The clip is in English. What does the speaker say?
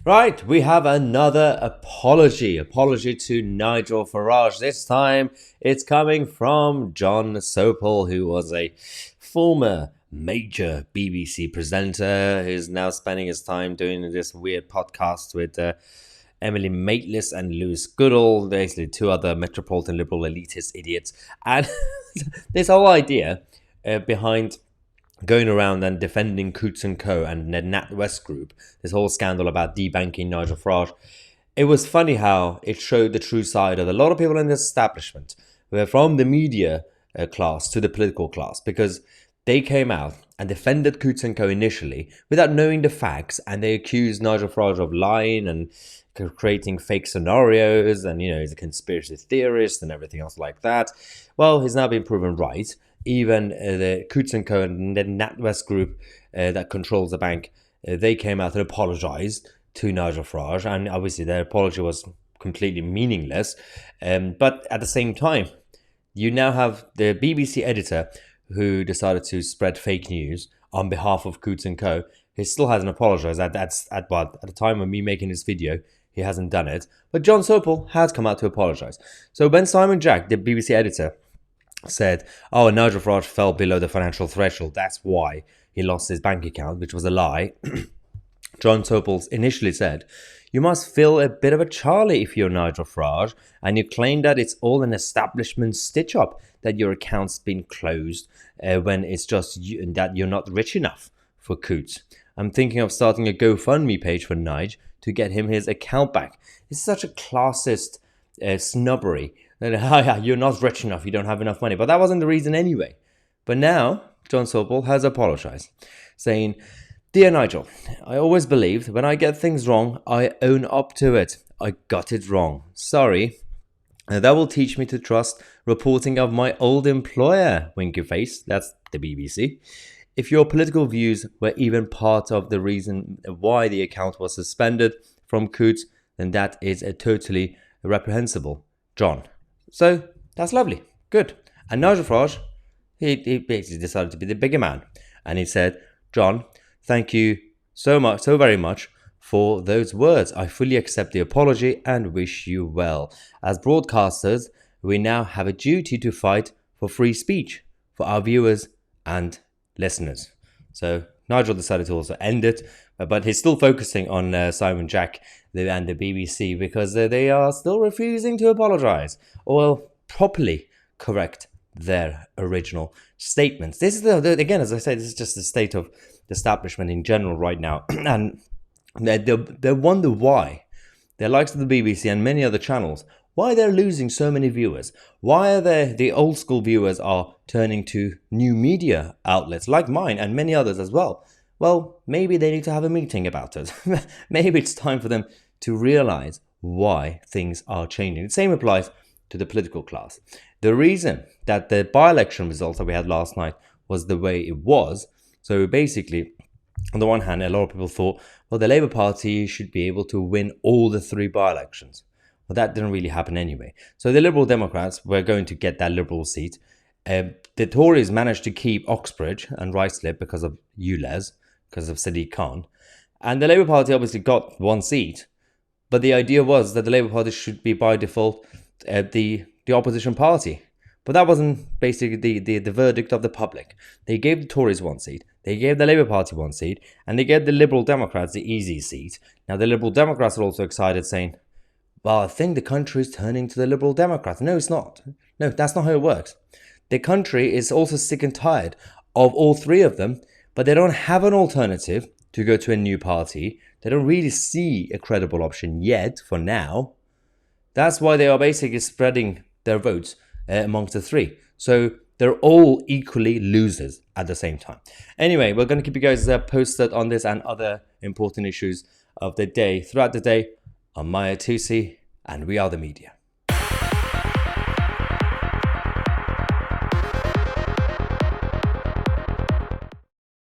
Right, we have another apology. Apology to Nigel Farage. This time it's coming from John Sopel, who was a former major BBC presenter who's now spending his time doing this weird podcast with Emily Maitlis and Lewis Goodall, basically two other metropolitan liberal elitist idiots. And this whole idea behind going around and defending Coots & Co. and the NatWest Group, this whole scandal about debanking Nigel Farage, it was funny how it showed the true side of a lot of people in the establishment, from the media class to the political class, because they came out and defended Coots & Co. initially without knowing the facts, and they accused Nigel Farage of lying and creating fake scenarios, and he's a conspiracy theorist and everything else like that. Well, he's now been proven right. Even the Coots & Co. and the NatWest Group that controls the bank, they came out and apologized to Nigel Farage, and obviously their apology was completely meaningless. But at the same time, you now have the BBC editor who decided to spread fake news on behalf of Coots & Co. He still hasn't apologized. At the time of me making this video, he hasn't done it. But John Sopel has come out to apologize. So when Simon Jack, the BBC editor, said, oh, Nigel Farage fell below the financial threshold, that's why he lost his bank account, which was a lie, John Sopel initially said, you must feel a bit of a Charlie if you're Nigel Farage, and you claim that it's all an establishment stitch-up, that your account's been closed when it's just you, and that you're not rich enough for Coots. I'm thinking of starting a GoFundMe page for Nige to get him his account back. It's such a classist snobbery. You're not rich enough, you don't have enough money. But that wasn't the reason anyway. But now, John Sopel has apologized, saying, Dear Nigel, I always believed when I get things wrong, I own up to it. I got it wrong. Sorry. That will teach me to trust reporting of my old employer, winky face, that's the BBC. If your political views were even part of the reason why the account was suspended from Coots, then that is a totally reprehensible. John. So that's lovely. Good. And Nigel Farage, he basically decided to be the bigger man. And he said, John, thank you so very much for those words. I fully accept the apology and wish you well. As broadcasters, we now have a duty to fight for free speech for our viewers and listeners. So Nigel decided to also end it, but he's still focusing on Simon Jack and the BBC because they are still refusing to apologize or properly correct their original statements. This is again, as I say, this is just the state of the establishment in general right now, and they wonder why the likes of the BBC and many other channels, why they're losing so many viewers. Why are the old school viewers are turning to new media outlets like mine and many others as well. Well, maybe they need to have a meeting about it. Maybe it's time for them to realize why things are changing. The same applies to the political class. The reason that the by-election results that we had last night was the way it was, so basically, on the one hand, a lot of people thought, well, the Labour Party should be able to win all the three by-elections. Well, that didn't really happen anyway. So the Liberal Democrats were going to get that Liberal seat. The Tories managed to keep Oxbridge and Ruislip because of ULEZ, because of Sadiq Khan. And the Labour Party obviously got one seat. But the idea was that the Labour Party should be by default the opposition party. But that wasn't basically the verdict of the public. They gave the Tories one seat, they gave the Labour Party one seat, and they gave the Liberal Democrats the easy seat. Now the Liberal Democrats are also excited, saying, well, I think the country is turning to the Liberal Democrats. No, it's not. No, that's not how it works. The country is also sick and tired of all three of them, but they don't have an alternative to go to a new party. They don't really see a credible option yet, for now. That's why they are basically spreading their votes amongst the three. So they're all equally losers at the same time. Anyway, we're going to keep you guys posted on this and other important issues of the day throughout the day. I'm Mahyar Tousi, and we are the media.